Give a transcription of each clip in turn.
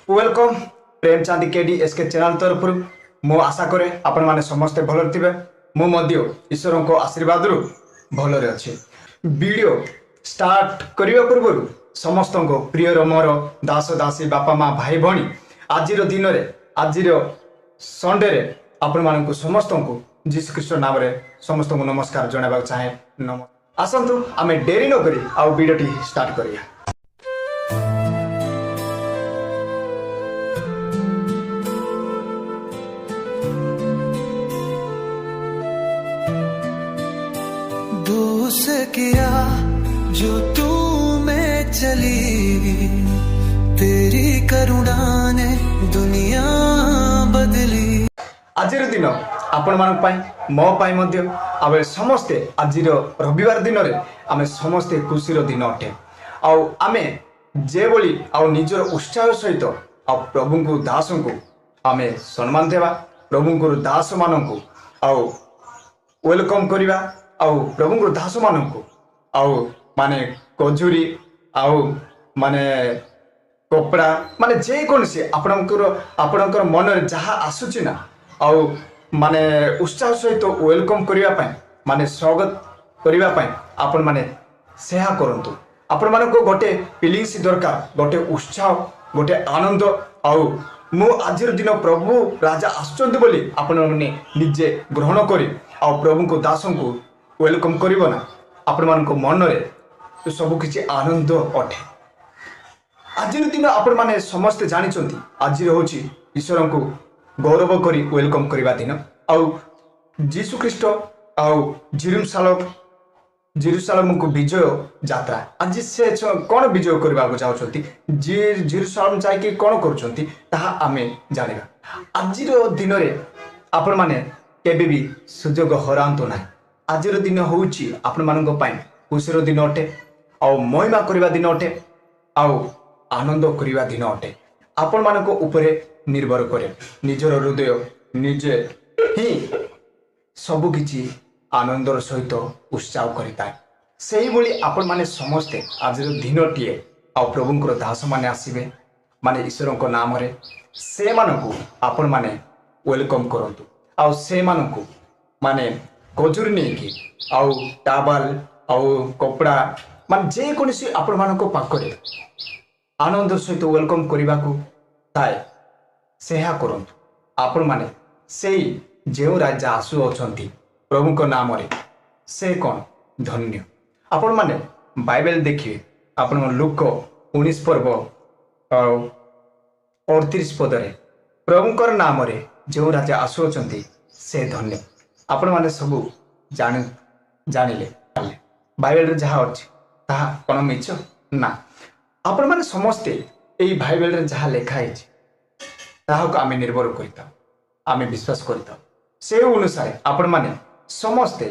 Welcome प्रेमचांदी KD SK channel तरफ मु आशा करे आपण माने समस्ते भल थे मु ईश्वर को आशीर्वाद रु भल अच्छे। वीडियो स्टार्ट करने पूर्व समस्त को प्रिय मोर दास दासी बापा माँ भाई भाई आज दिन में आज संडे रे आपण मानक समस्त को जीशुख्रीष्ट नाम रे समस्त को नमस्कार जनाबा चाहे। आसतु आम डेरी न करी आउ वीडियोटी स्टार्ट करिया। दूसरे किया जो तू में चली, तेरी करुणा ने दुनिया बदली। आज दिन आपण मानक मो पाई मध्य आबे समस्ते आज रविवार दिन रे आमे समस्ते खुशी दिन अटे। आमे जे बोली निजर उत्साह सहित प्रभु को दास को आमे सम्मान देवा, प्रभु को दास मान को वेलकम करवा, प्रभु को दास मान को माने कजूरी माने कपड़ा माने जेकोसी आपणकर मन में जहाँ आसूची ना माने उत्साह सहित वेलकम करने माने स्वागत करने आपण माने सेहा करंतु। आपण मानको गोटे फीलिंग्स दरकार, गोटे उत्साह, गोटे आनंद। मु आज दिन प्रभु राजा आसुचंती बोली आपण माने निजे ग्रहण करी प्रभु को दास को वेलकम करिवो ना आपण मानको मन रे सब किछि आनंद अटे। आज दिन आपण माने समस्त जानिचंती आज होची ईश्वर को गौरव करी वेलकम करवा दिन। जीशु ख्रीष्ट जेरूसालेम को विजय यात्रा आज से कौन विजय करने चाहते, जेरूसालेम जाकि कौन करुँच आमे जानिबा। आज दिन में आपण माने केबे भी सुजोग हरांतु ना। आज दिन होची आपण मानक पई खुशीर दिन अटे, महिमा करवा दिन अटे, आनंद करवा दिन अटे। आपण मानक उपरे निर्भर करे निजर हृदय निजे ही सबकि आनंदर सहित उत्साह करिताए। सेही बोली आपण माने समस्ते आज दिन टीए प्रभुंकर दास माने आसीबे माने ईश्वर को नाम रे से मानकु आपण माने वेलकम करंतु। से मानकु माने कजूरी नहीं कि टावल कपड़ा मान जेकोसी आपण मानक पाखरे आनंद सहित वेलकम करने को थाए सेहा करंतु। आपण माने सेही जो राजा आसु अछंती प्रभु को नाम रे से कौन धन्य। आपण माने बाइबल देखिए आपण लूक 19 पर्व 38 पदरे प्रभुकर नाम रे जो राजा आसु अछंती से धन्य। आपण माने सब जानिले बाइबल रे जहाँ अच्छी ताहा कौन मिछ ना। आपण माने समस्ते यही बाइबल रे जहाँ लेखाई ताहाको आमे निर्भर करता, आमे विश्वास करता। से अनुसार आपण माने समस्ते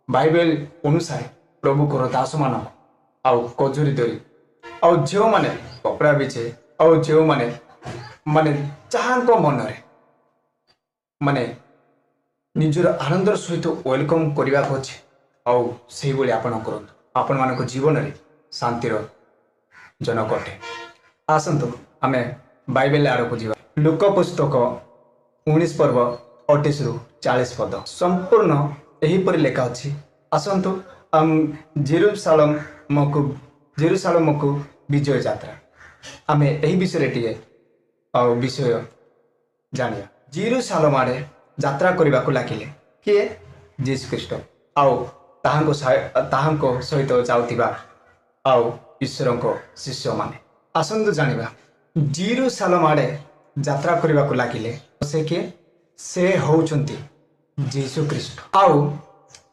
बाइबल अनुसार प्रभु को दास मान कजूरी धरी जो माने कपड़ा बिछे जो माने माने जहाँ मन रे माने निजर आनंदर सहित वेलकम करने को अच्छे से भाई आपण करंतु। आपण मानक जीवन में शांतिर जनक अटे। आसतु आमे बाइबल आड़ को जीवा। लूक पुस्तक 19 पर्व 38 रु 40 पद संपूर्ण एहीपरि लेखा अछि। आसतु जेरूसालेम को विजय यात्रा आमे एही विषय टीए विषय जानिया। जेरूसालेम आड़े यात्रा करने को लागिले किए जीशु ख्रीष्ट ताहांको सहित जाउतिबा ईश्वर को शिष्य माने। आसतु जानिबा जेरूसालेम आड़े यात्रा करने को लागिले से किए से होउचंती जीशु ख्रीष्ट।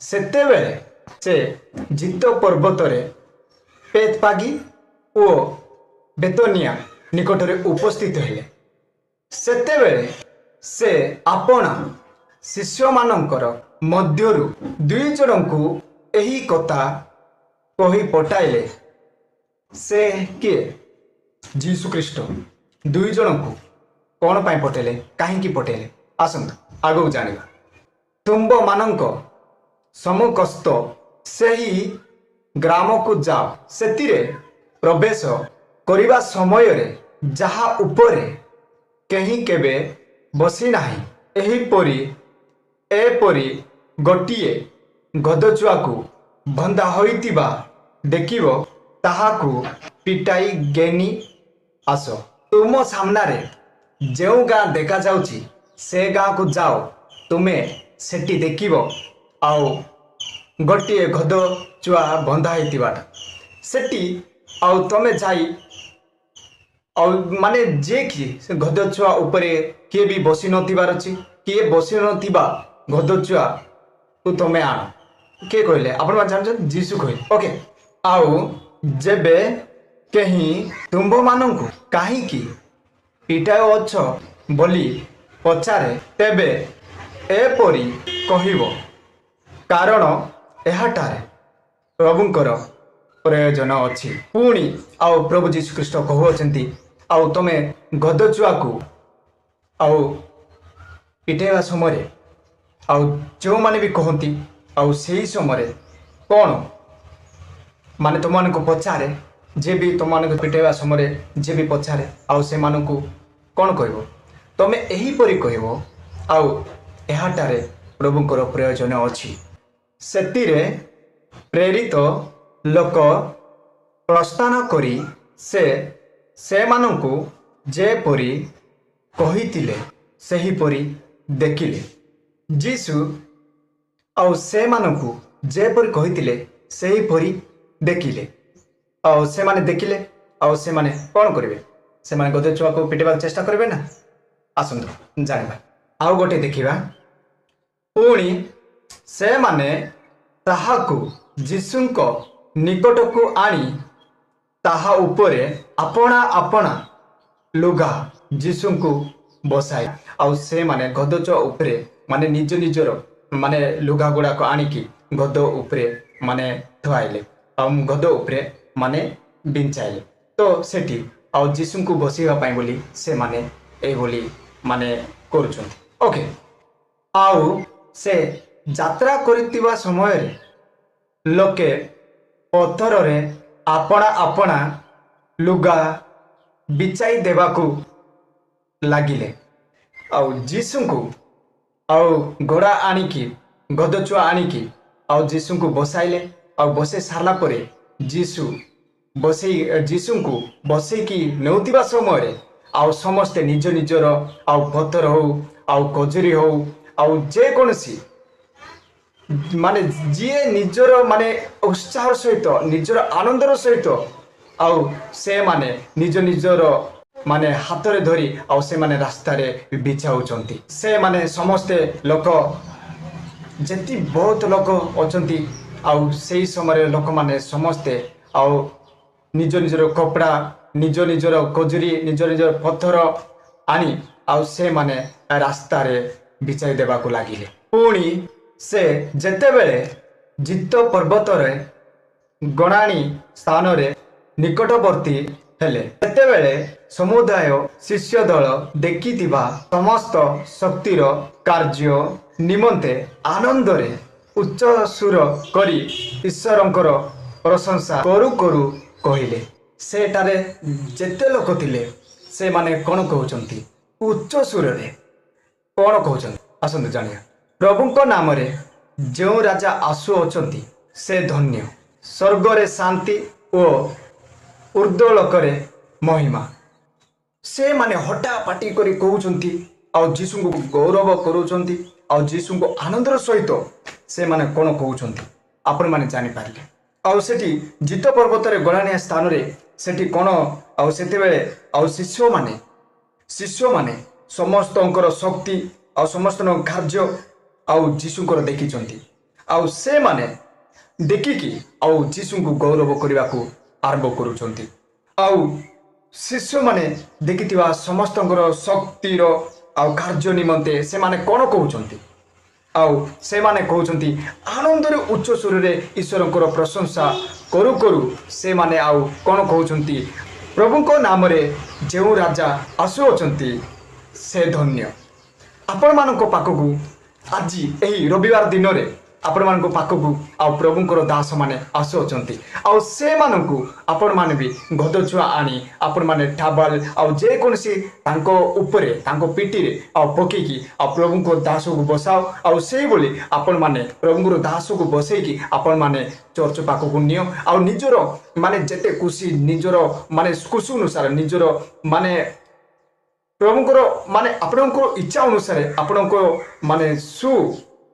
सेते बेले से जित पर्वत रे पेतपागी ओ बेतनिया निकटरे उपस्थित हेले। सेते बेले से आपना शिष्य मानकर मध्यरु 2 जन को एही कथा कही पटाइले। से किए जीशु ख्रीष्ट 2 जन को कौन पाई पटेले, कहीं पटेले आसतु आगो जानिबा। तुम्ब मानक सम्मुखस्थ सही ग्राम को जाओ, सेतिरे प्रवेश करने समय रे ଯାହା ଉପରେ କେହି କେବେ ବସି ନାହିଁ, ଏପରି ଗୋଟିଏ ଗଧଛୁଆକୁ ବନ୍ଧା ହୋଇଥିବା ଦେଖିବ, ତାହାକୁ ପିଟାଇ ଘେନି ଆସ। ତୁମ ସାମ୍ନାରେ ଯେଉଁ ଗାଁ ଦେଖାଯାଉଛି ସେ ଗାଁକୁ ଯାଅ, ତୁମେ ସେଠି ଦେଖିବ ଆଉ ଗୋଟିଏ ଗଧଛୁଆ ବନ୍ଧା ହେଇଥିବାଟା ସେଠି। ଆଉ ତମେ ଯାଇ ଆଉ ମାନେ ଯିଏକି ସେ ଗଧଛୁଆ ଉପରେ କିଏ ବି ବସି ନଥିବାର ଅଛି, କିଏ ବସି ନଥିବା ଗଧଛୁଆକୁ ତମେ ଆଣ। କିଏ କହିଲେ? ଆପଣମାନେ ଜାଣିଛନ୍ତି, ଯୀଶୁ କହିଲେ। ଓକେ। ଆଉ ଯେବେ କେହି ତୁମ୍ଭମାନଙ୍କୁ କାହିଁକି ପିଟାଉଅଛ ବୋଲି ପଚାରେ, ତେବେ ଏପରି କହିବ, କାରଣ ଏହାଠାରେ ପ୍ରଭୁଙ୍କର ପ୍ରୟୋଜନ ଅଛି। ପୁଣି ଆଉ ପ୍ରଭୁ ଯୀଶୁଖ୍ରୀଷ୍ଟ କହୁଅଛନ୍ତି, ଆଉ ତମେ ଗଧଛୁଆକୁ ଆଉ ପିଟାଇବା ସମୟରେ ଆଉ ଯେଉଁମାନେ ବି କହନ୍ତି, ଆଉ ସେହି ସମୟରେ କ'ଣ ମାନେ ତୁମମାନଙ୍କୁ ପଚାରେ, ଯିଏ ବି ତୁମମାନଙ୍କୁ ପିଟାଇବା ସମୟରେ ଯିଏ ବି ପଚାରେ, ଆଉ ସେମାନଙ୍କୁ କ'ଣ କହିବ? ତମେ ଏହିପରି କହିବ, ଆଉ ଏହାଠାରେ ପ୍ରଭୁଙ୍କର ପ୍ରୟୋଜନ ଅଛି। ସେଥିରେ ପ୍ରେରିତ ଲୋକ ପ୍ରସ୍ଥାନ କରି ସେମାନଙ୍କୁ ଯେପରି କହିଥିଲେ ସେହିପରି ଦେଖିଲେ। ଯୀଶୁ ଆଉ ସେମାନଙ୍କୁ ଯେପରି କହିଥିଲେ ସେହିପରି ଦେଖିଲେ। ଆଉ ସେମାନେ ଦେଖିଲେ, ଆଉ ସେମାନେ କ'ଣ କରିବେ? ସେମାନେ ଗଧଛୁଆକୁ ପିଟିବାକୁ ଚେଷ୍ଟା କରିବେ ନା? ଆସନ୍ତୁ ଜାଣିବା। ଆଉ ଗୋଟେ ଦେଖିବା। ପୁଣି ସେମାନେ ତାହାକୁ ଯୀଶୁଙ୍କ ନିକଟକୁ ଆଣି ତାହା ଉପରେ ଆପଣା ଲୁଗା ଯୀଶୁଙ୍କୁ ବସାଇ, ଆଉ ସେମାନେ ଗଧଛୁଆ ଉପରେ ମାନେ ନିଜ ନିଜର ମାନେ ଲୁଗା ଗୁଡ଼ାକ ଆଣିକି ଗଧ ଉପରେ ମାନେ ଥୁଆଇଲେ, ଆଉ ଗଧ ଉପରେ ମାନେ ବିଞ୍ଚାଇଲେ। ତ ସେଠି ଆଉ ଯୀଶୁଙ୍କୁ ବସିବା ପାଇଁ ବୋଲି ସେମାନେ ଏଇଭଳି ମାନେ କରୁଛନ୍ତି। ଓକେ। ଆଉ ସେ ଯାତ୍ରା କରିଥିବା ସମୟରେ ଲୋକେ ପଥରରେ ଆପଣା ଲୁଗା ବିଛାଇ ଦେବାକୁ ଲାଗିଲେ। ଆଉ ଯୀଶୁଙ୍କୁ ଆଉ ଘୋଡ଼ା ଆଣିକି ଗଧଛୁଆ ଆଣିକି ଆଉ ଯୀଶୁଙ୍କୁ ବସାଇଲେ। ଆଉ ବସାଇ ସାରିଲା ପରେ ଯୀଶୁଙ୍କୁ ବସେଇକି ନେଉଥିବା ସମୟରେ ଆଉ ସମସ୍ତେ ନିଜ ନିଜର ଆଉ ପଥର ହଉ ଆଉ ଖଜୁରୀ ହଉ ଆଉ ଯେକୌଣସି ମାନେ ଯିଏ ନିଜର ମାନେ ଉତ୍ସାହର ସହିତ ନିଜର ଆନନ୍ଦର ସହିତ ଆଉ ସେମାନେ ନିଜର ମାନେ ହାତରେ ଧରି ଆଉ ସେମାନେ ରାସ୍ତାରେ ବିଛାଉଛନ୍ତି। ସେମାନେ ସମସ୍ତେ ଲୋକ ଯେତି ବହୁତ ଲୋକ ଅଛନ୍ତି, ଆଉ ସେଇ ସମୟରେ ଲୋକମାନେ ସମସ୍ତେ ଆଉ ନିଜର କପଡ଼ା, ନିଜର ଖଜୁରୀ, ନିଜର ପଥର ଆଣି ଆଉ ସେମାନେ ରାସ୍ତାରେ ବିଛାଇ ଦେବାକୁ ଲାଗିଲେ। ପୁଣି ସେ ଯେତେବେଳେ ଜିତ ପର୍ବତରେ ଗଣାଣି ସ୍ଥାନରେ ନିକଟବର୍ତ୍ତୀ ହେଲେ, ସେତେବେଳେ ସମୁଦାୟ ଶିଷ୍ୟ ଦଳ ଦେଖିଥିବା ସମସ୍ତ ଶକ୍ତିର କାର୍ଯ୍ୟ ନିମନ୍ତେ ଆନନ୍ଦରେ ଉଚ୍ଚସ୍ୱର କରି ଈଶ୍ୱରଙ୍କର ପ୍ରଶଂସା କରୁ କହିଲେ। ସେଠାରେ ଯେତେ ଲୋକ ଥିଲେ ସେମାନେ କ'ଣ କହୁଛନ୍ତି? ଉଚ୍ଚ ସୁରରେ କ'ଣ କହୁଛନ୍ତି? ଆସନ୍ତୁ ଜାଣିବା। ପ୍ରଭୁଙ୍କ ନାମରେ ଯେଉଁ ରାଜା ଆସୁଅଛନ୍ତି ସେ ଧନ୍ୟ। ସ୍ୱର୍ଗରେ ଶାନ୍ତି ଓ ଊର୍ଦ୍ଧ୍ୱଲୋକରେ ମହିମା। ସେମାନେ ହଟା ପାଟି କରି କହୁଛନ୍ତି, ଆଉ ଯୀଶୁଙ୍କୁ ଗୌରବ କରୁଛନ୍ତି, ଆଉ ଯୀଶୁଙ୍କୁ ଆନନ୍ଦର ସହିତ ସେମାନେ କ'ଣ କହୁଛନ୍ତି ଆପଣମାନେ ଜାଣିପାରିଲେ। ଆଉ ସେଠି ଜିତ ପର୍ବତରେ ଗଣାଣିଆ ସ୍ଥାନରେ ସେଠି କ'ଣ ଆଉ ସେତେବେଳେ ଆଉ ଶିଷ୍ୟମାନେ ସମସ୍ତଙ୍କର ଶକ୍ତି ଆଉ ସମସ୍ତଙ୍କ କାର୍ଯ୍ୟ ଆଉ ଯୀଶୁଙ୍କର ଦେଖିଛନ୍ତି। ଆଉ ସେମାନେ ଦେଖିକି ଆଉ ଯୀଶୁଙ୍କୁ ଗୌରବ କରିବାକୁ ଆରମ୍ଭ କରୁଛନ୍ତି। ଆଉ ଶିଷ୍ୟମାନେ ଦେଖିଥିବା ସମସ୍ତଙ୍କର ଶକ୍ତିର ଆଉ କାର୍ଯ୍ୟ ନିମନ୍ତେ ସେମାନେ କ'ଣ କହୁଛନ୍ତି? ଆଉ ସେମାନେ କହୁଛନ୍ତି ଆନନ୍ଦରେ ଉଚ୍ଚ ସ୍ୱରରେ ଈଶ୍ୱରଙ୍କର ପ୍ରଶଂସା କରୁ ସେମାନେ ଆଉ କ'ଣ କହୁଛନ୍ତି? ପ୍ରଭୁଙ୍କ ନାମରେ ଯେଉଁ ରାଜା ଆସୁଅଛନ୍ତି ସେ ଧନ୍ୟ। ଆପଣମାନଙ୍କ ପାଖକୁ ଆଜି ଏହି ରବିବାର ଦିନରେ आपण मानक पाखकू आ प्रभुंकर दास माने आसुचंती आ से मानकू आपण माने भी गदछुआ आनी आपण माने टाबल आ जे कोनसी तांको ऊपरे तांको पिटी रे आ पकेकी आ प्रभुंकर दास को बसाओ आ से बोली आपण माने प्रभुंकर दास को बसेकी आपण माने चर्च पाखकू नियो आ निजर माने जेते खुशी निजर माने खुशी अनुसार निजर माने प्रभुंकर माने आपणको इच्छा अनुसार आपणको माने सु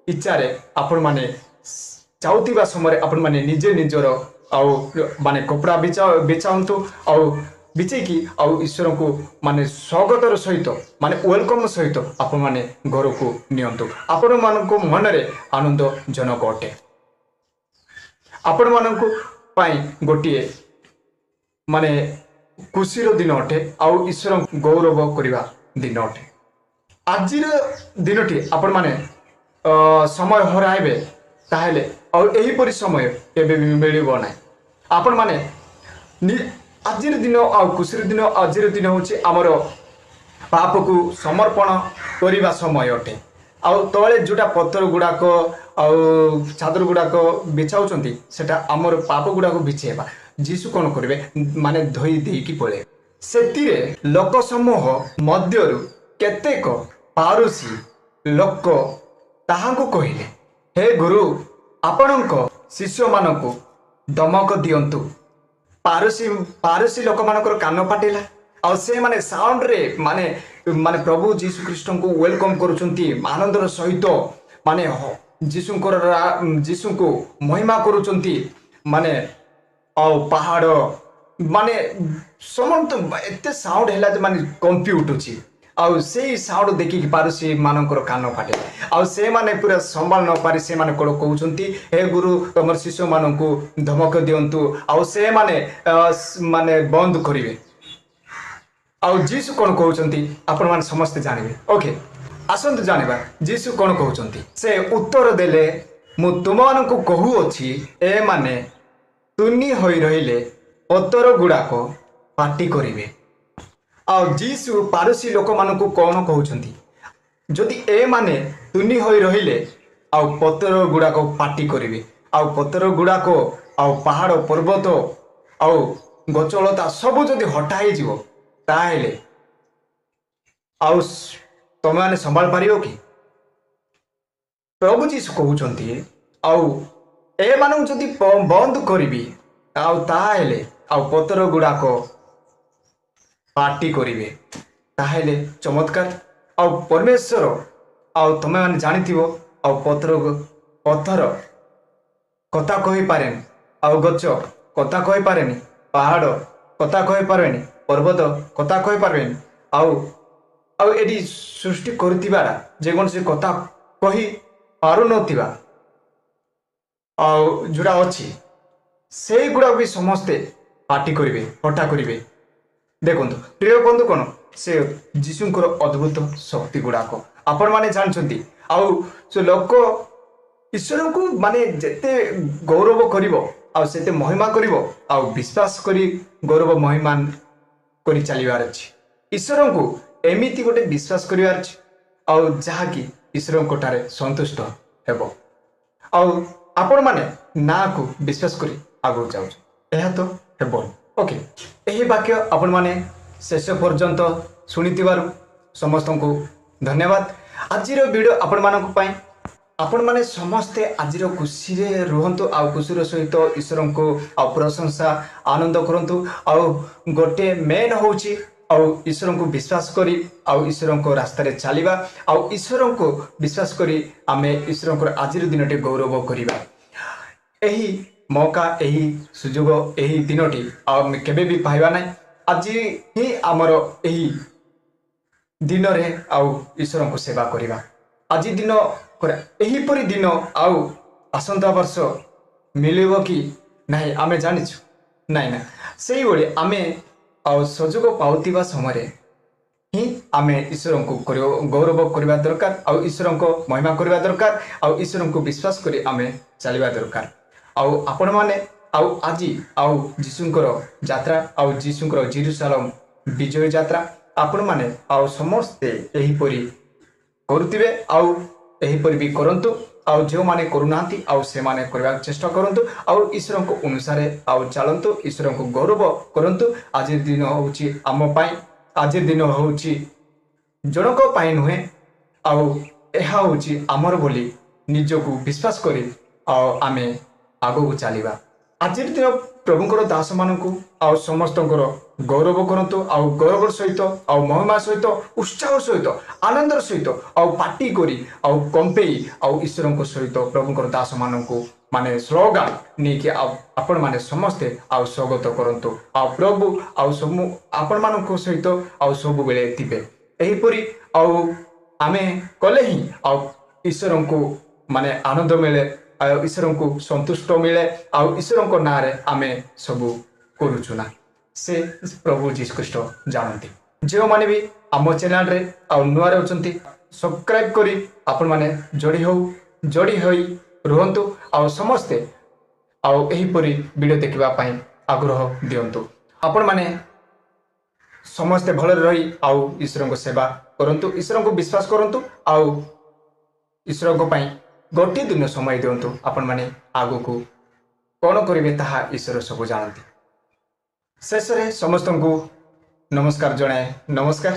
इच्छा आपण माने चाहूथिबा समय आपण माने निजे निजर आउ माने कपड़ा बेचाऊँ आउ बिचेकी आउ ईश्वर को माने स्वागतर सहित माने वेलकम सहित आपण माने घर को नियंतु आपण मानको मनरे आनंद जनक अटे आपण मानको पाई गोटिए माने खुशीर दिन अटे आउ ईश्वर गौरव करवा दिन अटे आज दिनटी आपण माने समय हराइबे ताहेले और एहीपरि समय एबे भी मिलिबो नै आपण माने आज दिन आ खुशीर दिन आज दिन हूँ आमर पाप को समर्पण करने समय अटे आउ तले जोटा पत्थर गुड़ाक चादर गुड़ाक बिछाऊँ सेटा आमर पाप गुड़ाक बिछेबा जीशु कौन करेंगे माने धोई देकी पड़े से लोक समूह मध्यरु केतेक पारुसी लोक ताहांको कहिले हे गुरु आपणक शिष्य मानकु दमक दियंतु पारसी लोक मानकर कान फाटिला आ से माने साउंड रे माने माने प्रभु जीशु ख्रीष्ट को वेलकम करुचंती आनंदर सहित माने जीशु को महिमा करुचंती माने पहाड़ माने समस्त एते साउंड हैला माने कंपी उठुची आउ से साउंड देखिक पारुसी मानकर कान फाटे आउ से माने पूरा संभाल न पारि से माने कोड़ कहउचंती हे गुरु तमर शिष्य मानकु धमक दियंतु आउ से माने माने बंद करिवे आउ जीसु कोन कहउचंती आपण माने समस्त जानिबे ओके आसंत जानिबा जीसु कोन कहउचंती से उत्तर देले मु तुम मानकु कहू अछि ए माने तुनी होई रहिले पत्तर गुड़ाको पार्टी करिवे आ जीसु पारसी लोक मानकु कौन कहउचंती जदि ए माने तुनी होई रहिले आ पत्तर गुड़ाको पार्टी करिवे आ पत्तर गुड़ाको आ पहाड़ पर्वत आ गचलता सब जदि हटाई जीवो ताहेले आ तमे माने संभाल पारियो कि प्रभु जीसु कहउचंती आ ए मानू जदि बंद करिवि आ ताहेले आ पत्तर गुड़ाको पार्टी करिवे ताहेले चमत्कार आ परमेश्वर आ तमे माने जानिथिबो आ पत्थर कथा कहि पारेनी आ गच कथा कहि पारेनी पहाड़ कथा कहि पारेनी पर्वत कथा कहि पारेनी आ एडी सृष्टि करथिबारा जेगन से कथा कहि पारु नथिबा आ जुड़ा अछि से गुड़ा भी समस्ते पार्टी करिवे हटा करिवे देखो प्रिय बंधु कौन से जीशुंकर अद्भुत शक्ति गुड़ाक आपण माने जानछंती आउ से लोक ईश्वर को माने जेते गौरव करिवो आ सेते महिमा करिवो आ विश्वास करी गौरव महिमान करी चलिबार अछि ईश्वर को एमिति गोटे विश्वास करिवार अछि आ जहा कि ईश्वर कोठारे संतुष्ट हेबो आ आपण माने ना को विश्वास करी आगो जाउ एहा तो हेबो ओके यही वाक्य आपण माने शेष पर्यंत शुणिथिबारु समस्त को धन्यवाद आज वीडियो आपण मानक पई आपण माने समस्ते आज खुशी रे रुहंतु आ खुशीर सहित ईश्वर को आ प्रशंसा आनंद करंतु आ गोटे मेन होची आ ईश्वर को विश्वास करी आ ईश्वर को रास्ता रे चलीबा आ ईश्वर को विश्वास करी आमे ईश्वर को आज दिनटे गौरव करिबा एही मौका यही सुजोग यही दिनटी आम केबे भी पाइबा ना आज ही आमर यही दिन रे आउ ईश्वर को सेवा करिबा आज दिन यही परी दिन आउ आसंता वर्ष मिलिबो कि नहीं आमे जानिछु नहीं ना सेही बोली आमे आउ सुजोग पाउतिबा समय ही आमे ईश्वर को गौरव करबा दरकार आउ ईश्वर को महिमा करबा दरकार आउ ईश्वर को विश्वास करी आमे चलिबा दरकार आउ आपण माने आउ आज आउ जीशुंकर यात्रा आउ जीशुंकर जेरुसालेम विजय यात्रा आपण माने आउ समस्ते एही परी करुतिबे आउ एहीपरि भी करंतु आउ जो माने करूनांती आउ से माने करबा चेष्टा करंतु आउ ईश्वर को अनुसारे आउ चलंतु ईश्वर को गौरव करंतु। आज दिन होउची आम पाई आज दिन होउची जनक पाई नुहे आउ एहा होउची आमर बोली निजको विश्वास करी आउ आमे आगो चलिबा। आज दिन प्रभुଙ୍କର दास ମାନଙ୍କୁ ଆଉ ସମସ୍ତଙ୍କର ଗୌରବ କରନ୍ତୁ ଆଉ ଗୌରବ ସହିତ ଆଉ ମହିମା ସହିତ ଉତ୍ସାହ ସହିତ ଆନନ୍ଦର ସହିତ ଆଉ ପାଟି କରି ଆଉ କମ୍ପେଇ ଆଉ ଈଶ୍ୱରଙ୍କ ସହିତ ପ୍ରଭୁଙ୍କର ଦାସମାନଙ୍କୁ ମାନେ ସ୍ଲୋଗାନ ନେଇକି ଆପଣମାନେ ସମସ୍ତେ ଆଉ ସ୍ୱାଗତ କରନ୍ତୁ। ଆଉ ପ୍ରଭୁ ଆଉ ସବୁ ଆପଣମାନଙ୍କ ସହିତ ଆଉ ସବୁବେଳେ ଥିବେ। ଏହିପରି ଆଉ ଆମେ କଲେ ହିଁ ଆଉ ଈଶ୍ୱରଙ୍କୁ ମାନେ ଆନନ୍ଦ ମିଳେ ଆଉ ଈଶ୍ୱରଙ୍କୁ ସନ୍ତୁଷ୍ଟ ମିଳେ ଆଉ ଈଶ୍ୱରଙ୍କ ନାଁରେ ଆମେ ସବୁ କରୁଛୁ ନା ସେ ପ୍ରଭୁ ଯୀଶୁ ଖ୍ରୀଷ୍ଟ ଜାଣନ୍ତି। ଯେଉଁମାନେ ବି ଆମ ଚ୍ୟାନେଲରେ ଆଉ ନୂଆରେ ଅଛନ୍ତି ସବସ୍କ୍ରାଇବ୍ କରି ଆପଣମାନେ ଯୋଡ଼ି ହୋଇ ରୁହନ୍ତୁ ଆଉ ସମସ୍ତେ ଆଉ ଏହିପରି ଭିଡ଼ିଓ ଦେଖିବା ପାଇଁ ଆଗ୍ରହ ଦିଅନ୍ତୁ। ଆପଣମାନେ ସମସ୍ତେ ଭଲରେ ରହି ଆଉ ଈଶ୍ୱରଙ୍କ ସେବା କରନ୍ତୁ ଈଶ୍ୱରଙ୍କୁ ବିଶ୍ୱାସ କରନ୍ତୁ ଆଉ ଈଶ୍ୱରଙ୍କ ପାଇଁ ଗୋଟିଏ ଦିନ ସମୟ ଦିଅନ୍ତୁ। ଆପଣମାନେ ଆଗକୁ କ'ଣ କରିବେ ତାହା ଈଶ୍ୱର ସବୁ ଜାଣନ୍ତି। ଶେଷରେ ସମସ୍ତଙ୍କୁ ନମସ୍କାର ଜଣାଏ। ନମସ୍କାର।